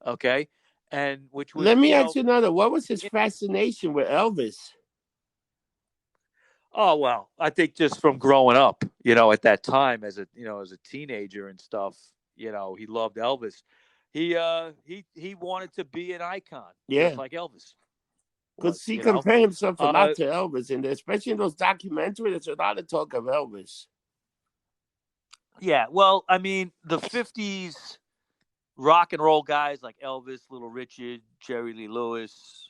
Okay. And which Let was, me ask you another. What was his fascination with Elvis? oh well, I think just from growing up, at that time as a teenager and stuff, he loved Elvis. He wanted to be an icon just Yeah, like Elvis because was, he compared himself a lot Uh to Elvis, and especially in those documentaries, there's a lot of talk of Elvis. yeah, well, I mean, the 50s rock and roll guys like Elvis, Little Richard, Jerry Lee Lewis,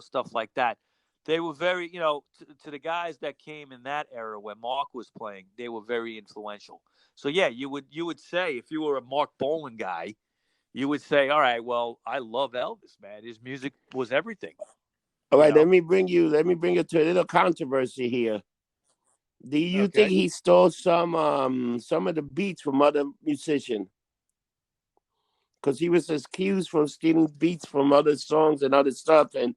stuff like that. they were very, to the guys that came in that era when Mark was playing, they were very influential. So yeah, you would say if you were a Mark Bolan guy, you would say, all right, well, I love Elvis, man. His music was everything, All you right, know. let me bring you to a little controversy here. Do you think Okay. he stole some of the beats from other musicians? Because he was accused from stealing beats from other songs and other stuff. And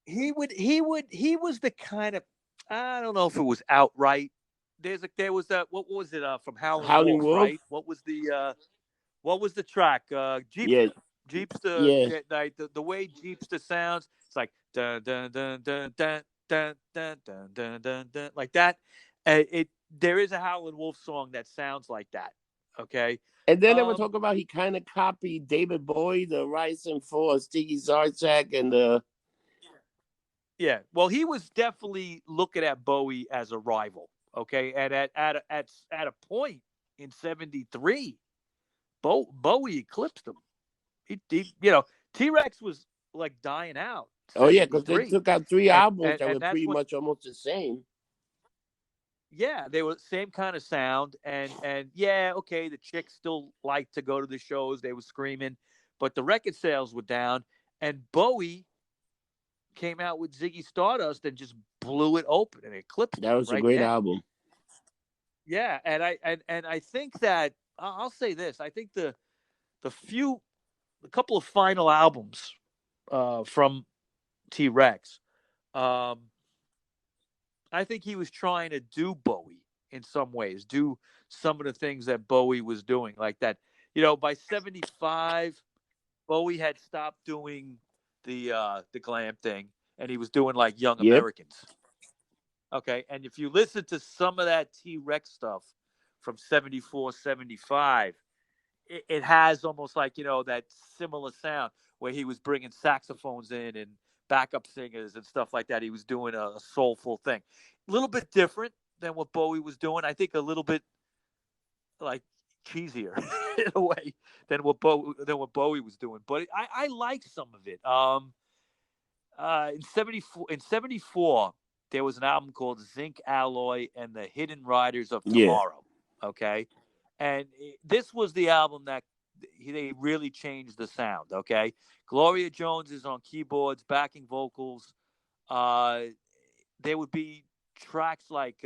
He was the kind of, I don't know if it was outright. There was that, what was it, from Howlin' Howling Wolf, Wolf, right? What was the track? yeah, Jeepster. Jeepster. yeah. Like the way Jeepster sounds, it's like dun dun dun dun dun dun dun dun dun dun, dun like that. It There is a Howlin' Wolf song that sounds like that. Okay. And then they were Um. talking about he kind of copied David Bowie, the Rising for Stiggy Zarzak, and the Yeah. Well, he was definitely looking at Bowie as a rival. Okay. And at a point in '73, Bowie eclipsed him. T Rex was like dying out. oh yeah, because they 73, took out three and, albums and that and were that's pretty when, much almost the same. yeah, they were the same kind of sound, and yeah, okay, the chicks still liked to go to the shows. They were screaming, but the record sales were down, and Bowie came out with Ziggy Stardust and just blew it open and eclipsed That him was a right great then. album. Yeah, and I think that I'll say this. I think the few a couple of final albums from T Rex. Um, I think he was trying to do Bowie in some ways, do some of the things that Bowie was doing, like that. By '75, Bowie had stopped doing the glam thing, and he was doing like Young Yep. Americans. Okay, and if you listen to some of that T Rex stuff from '74, '75, it has almost like that similar sound where he was bringing saxophones in and backup singers and stuff like that. He was doing a soulful thing, a little bit different than what Bowie was doing. I think a little bit like cheesier in a way than what Bowie was doing. But I like some of it. In '74, there was an album called Zinc Alloy and the Hidden Riders of Yeah. Tomorrow. Okay, and this was the album that they really changed the sound. Okay, Gloria Jones is on keyboards, backing vocals. Uh, there would be tracks like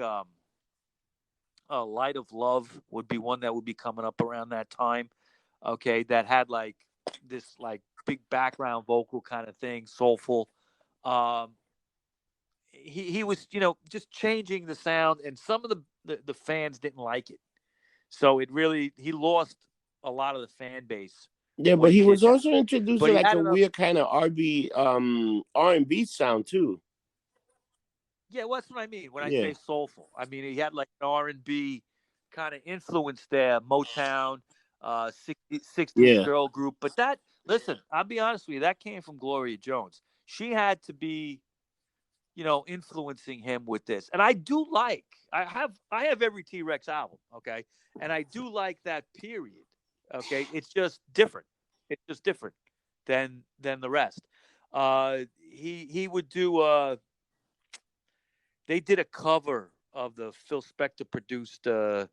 "Light of Love" would be one that would be coming up around that time. Okay, that had like this like big background vocal kind of thing, soulful. Um, he was just changing the sound, and some of the fans didn't like it, so he lost a lot of the fan base Yeah, when but he he was did that. also But introducing he like had a enough. weird kind of R&B sound too. Yeah, well, that's what I mean when I Yeah. say soulful. I mean he had like an R&B kind of influence there, Motown, 60s Yeah. girl group. But that, listen, I'll be honest with you, that came from Gloria Jones. She had to be influencing him with this. And I do like I have every T Rex album, okay? And I do like that period. Okay. It's just different. It's just different than the rest. He would do they did a cover of the Phil Spector produced it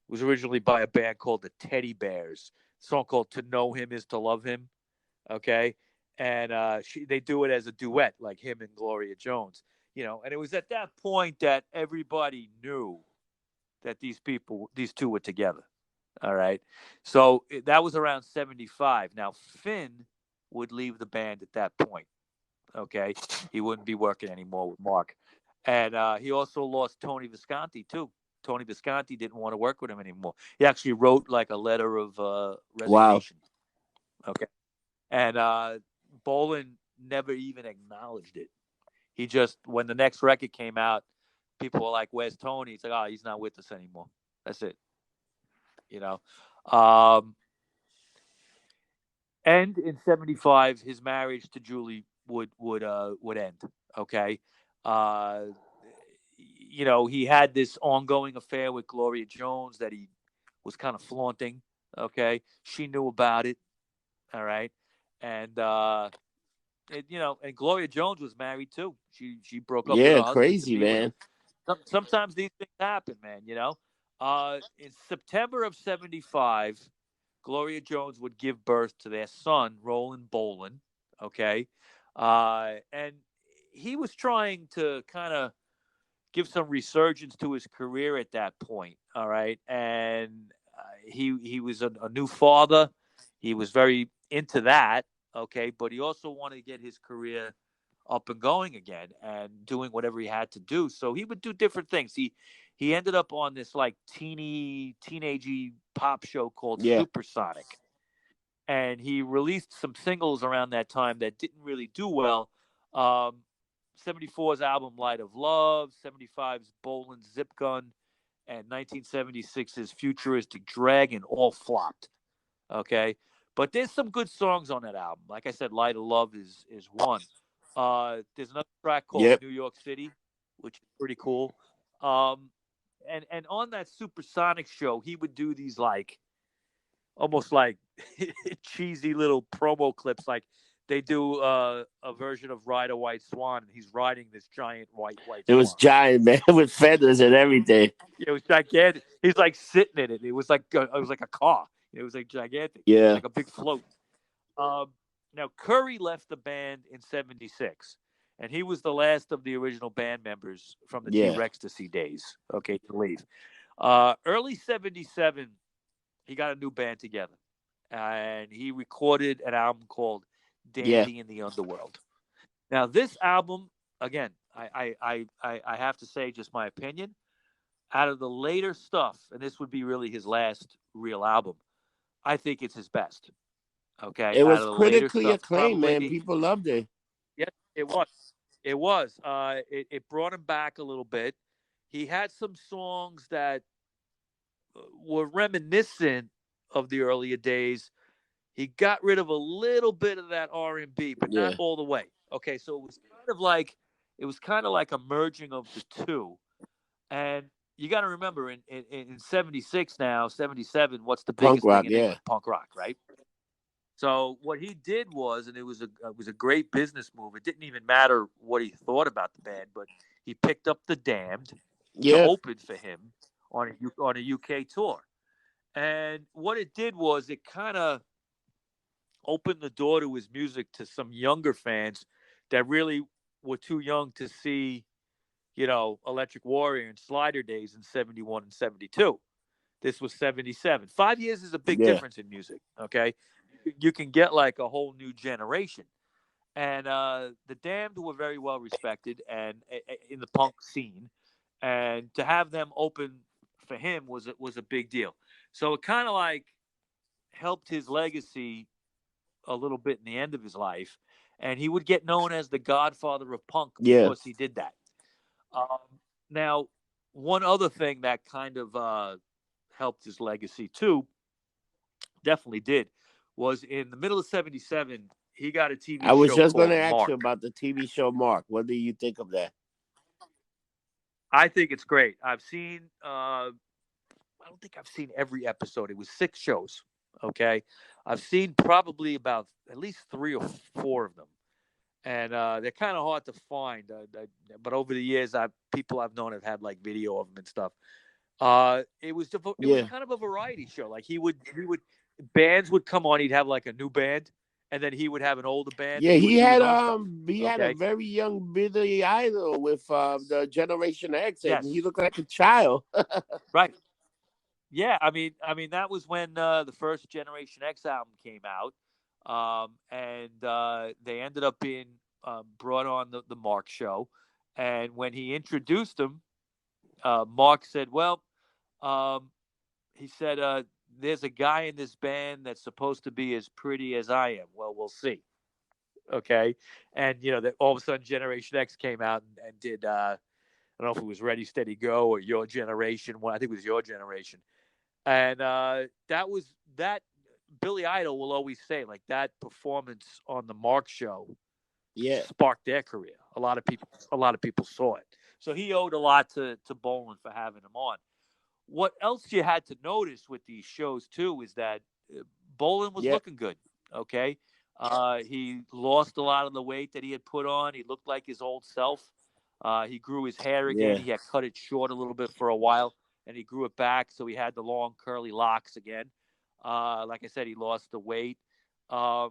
was originally by a band called the Teddy Bears. A song called To Know Him Is to Love Him. Okay. And they do it as a duet, like him and Gloria Jones. And it was at that point that everybody knew that these two were together. All right. So that was around '75. Now, Finn would leave the band at that point. Okay. He wouldn't be working anymore with Mark. And he also lost Tony Visconti, too. Tony Visconti didn't want to work with him anymore. He actually wrote like a letter of Wow. resignation. Okay. And Bolan never even acknowledged it. He just, when the next record came out, people were like, "Where's Tony?" He's like, "Oh, he's not with us anymore." That's it. You know. Um, and in '75, his marriage to Julie would end. Okay. Uh, he had this ongoing affair with Gloria Jones that he was kind of flaunting. Okay, she knew about it. All right, and and Gloria Jones was married too. She broke up with Yeah, her husband to crazy, be with him. man. Sometimes these things happen, man. In September of '75, Gloria Jones would give birth to their son, Roland Bolin. Okay, and he was trying to kind of give some resurgence to his career at that point. All right, and he was a new father. He was very into that. Okay, but he also wanted to get his career up and going again and doing whatever he had to do. So he would do different things. He ended up on this like teenagey pop show called Yeah, Supersonic, and he released some singles around that time that didn't really do well. Um, 74's album Light of Love, 75's Bolin's Zip Gun, and 1976's Futuristic Dragon all flopped. Okay, but there's some good songs on that album. Like I said, Light of Love is one. There's another track called yep. New York City, which is pretty cool. Um, and on that Supersonic show, he would do these like almost like cheesy little promo clips, like they do a version of Ride a White Swan, and he's riding this giant white It was swan. giant, man, with feathers and everything. It was gigantic. He's like sitting in it. It was like a car. It was like gigantic. It was Yeah, like a big float. Um, Now Curry left the band in '76, and he was the last of the original band members from the yeah, T-Rextasy days. Okay, to leave. Early '77, he got a new band together, and he recorded an album called yeah. "Dandy in the Underworld." Now, this album, again, I have to say, just my opinion, out of the later stuff, and this would be really his last real album, I think it's his best. Okay, It out was of the later critically stuff, acclaimed, man. probably People loved it. yes, it was. It was. It brought him back a little bit. He had some songs that were reminiscent of the earlier days. He got rid of a little bit of that R&B, but not Yeah, all the way. Okay, so it was kind of like a merging of the two. And you got to remember, in '76 now, '77, what's the punk biggest thing rock. in Yeah, England? Punk rock, right? So what he did was, and it was a great business move. It didn't even matter what he thought about the band, but he picked up the Damned to yeah, open for him on a UK tour. And what it did was it kind of opened the door to his music to some younger fans that really were too young to see, Electric Warrior and Slider Days in '71 and '72. This was '77. 5 years is a big yeah, difference in music. Okay, you can get like a whole new generation. And the Damned were very well respected and in the punk scene, and to have them open for him was a big deal. So it kind of like helped his legacy a little bit in the end of his life, and he would get known as the Godfather of punk yeah. because he did that. Now, one other thing that kind of helped his legacy too, definitely did, was in the middle of '77. He got a TV I was show just going to called ask you Mark. about the TV show Mark. What do you think of that? I think it's great. I've seen. I don't think I've seen every episode. It was 6 shows. Okay, I've seen probably about at least 3 or 4 of them, and they're kind of hard to find. But over the years, people I've known have had like video of them and stuff. It was Yeah, kind of a variety show. Like he would bands would come on. He'd have like a new band, and then he would have an older band, yeah. and he would do his own stuff. He had a Okay. very young Billy Idol with the Generation X, and he Yes. looked like a child. Right. Yeah. I mean that was when the first Generation X album came out, and they ended up being brought on the Mark show, and when he introduced them, Mark said, "Well, um, he said, there's a guy in this band that's supposed to be as pretty as I am. Well, we'll see." Okay. And, that all of a sudden Generation X came out and did, I don't know if it was Ready, Steady, Go or Your Generation. Well, I think it was Your Generation. And that Billy Idol will always say, like, that performance on the Mark show Yeah, sparked their career. A lot of people saw it. So he owed a lot to Boland for having him on. What else you had to notice with these shows too is that Boland was yeah, looking good. Okay, He lost a lot of the weight that he had put on. He looked like his old self. He grew his hair again. Yeah. He had cut it short a little bit for a while, and he grew it back, so he had the long curly locks again. Like I said, he lost the weight, um,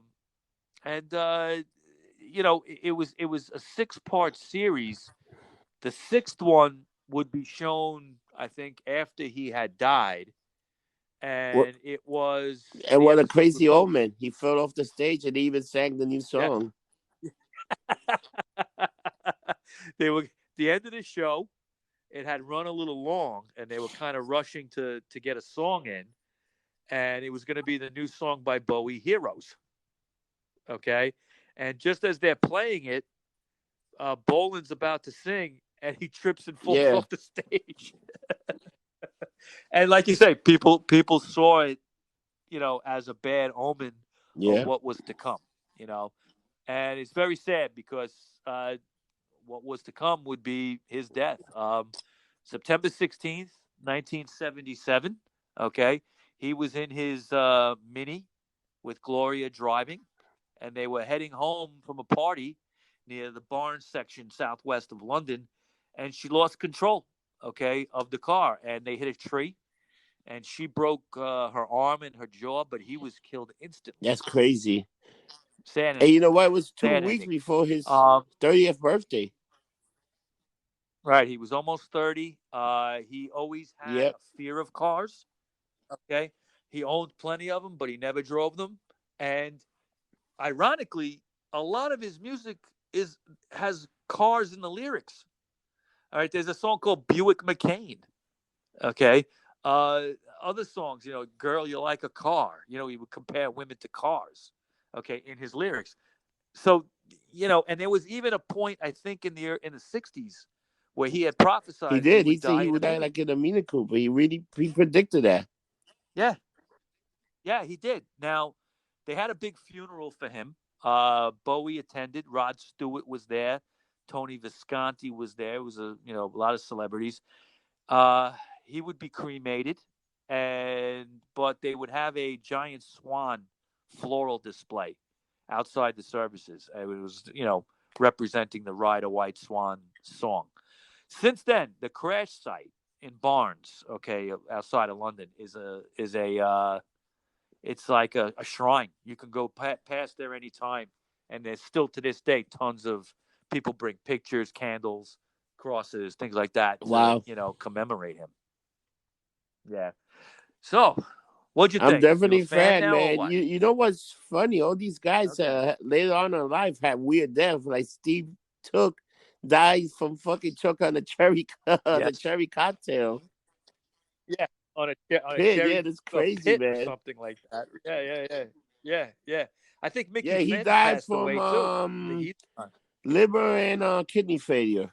and it was a 6-part series. The sixth one would be shown, I think, after he had died, What? and it was And the what a episode with crazy Bowie. omen! He fell off the stage and he even sang the new Yeah. song. They were the end of the show. It had run a little long, and they were kind of rushing to get a song in, and it was going to be the new song by Bowie, "Heroes." Okay, and just as they're playing it, Boland's about to sing, and he trips and falls Yeah, off the stage. And like you say, people saw it, as a bad omen of yeah. what was to come. You know, and it's very sad because what was to come would be his death. September 16th, 1977. Okay, he was in his Mini with Gloria driving, and they were heading home from a party near the Barnes section southwest of London, and she lost control, okay, of the car, and they hit a tree, and she broke her arm and her jaw, but he was killed instantly. That's crazy. Sad And ending. you know what? It was 2 weeks Sad ending. before his Um, 30th birthday. right. He was almost 30. He always had Yep. a fear of cars. Okay. He owned plenty of them, but he never drove them. And ironically, a lot of his music has cars in the lyrics. All right. There's a song called Buick McCain. Okay. Uh, Other songs, Girl, You Like a Car. He would compare women to cars. Okay. In his lyrics. So, and there was even a point, I think, in the 60s where he had He prophesized he did. He would said die he in a would die Mini. like in a Mini Cooper. He predicted that. Yeah. Yeah, he did. Now, they had a big funeral for him. Bowie attended. Rod Stewart was there. Tony Visconti was there. It was a lot of celebrities. Uh, he would be cremated, but they would have a giant swan floral display outside the services. It was representing the Ride a White Swan song. Since then, the crash site in Barnes, okay, outside of London, is a it's like a shrine. You can go past there anytime, and there's still to this day tons of people bring pictures, candles, crosses, things like that to Wow. commemorate him. Yeah. So, what'd you I'm think? You a definitely a fan fan, now or man. what? You know what's funny? All these guys Okay. later on in life had weird deaths. Like Steve Took died from fucking choke on the cherry the Yes. cherry cocktail. Yeah. On a Pig, yeah, cherry that's crazy, pit or man. something like that. Yeah. Yeah. Yeah. Yeah. Yeah. I think Mickey Yeah, he Finn died passed from away too. The Heat. liver and kidney failure.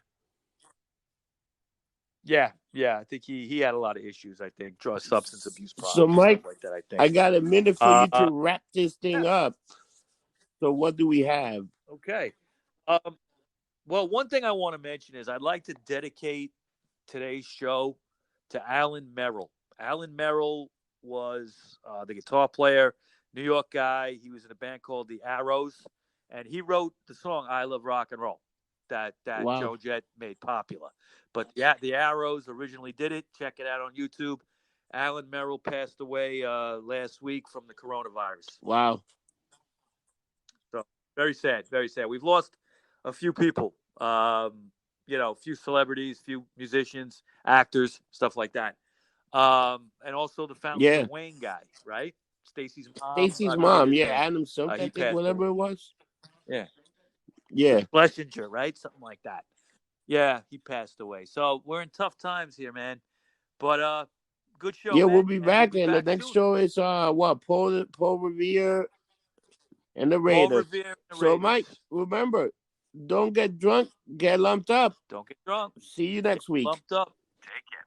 Yeah. Yeah. I think he had a lot of issues. I think drug substance abuse So, problems, stuff Mike, like that. I I think. got a minute for you to Uh, wrap this thing yeah. up. So, what do we have? Okay. Um, well, one thing I want to mention is I'd like to dedicate today's show to Alan Merrill. Alan Merrill was the guitar player, New York guy. He was in a band called the Arrows, and he wrote the song "I Love Rock and Roll" that Wow. Joe Jett made popular. But yeah, the Arrows originally did it. Check it out on YouTube. Alan Merrill passed away last week from the coronavirus. Wow. So very sad, very sad. We've lost a few people. A few celebrities, few musicians, actors, stuff like that. And also the Fountains Yeah. of Wayne guy, right? Stacy's mom. Stacy's I forget mom. his Yeah, name. Adam something, He I think, passed away. whatever it was. Yeah, Yeah. Schlesinger, right? Something like that. Yeah, he passed away. So we're in tough times here, man. But good show, Yeah, we'll man, be and we'll back. be And the back next soon. show is Paul Revere and the Paul Raiders. Revere and the So, Mike, Raiders. remember, don't get drunk, get lumped up. Don't get drunk. See you Get next week. lumped up. Take care.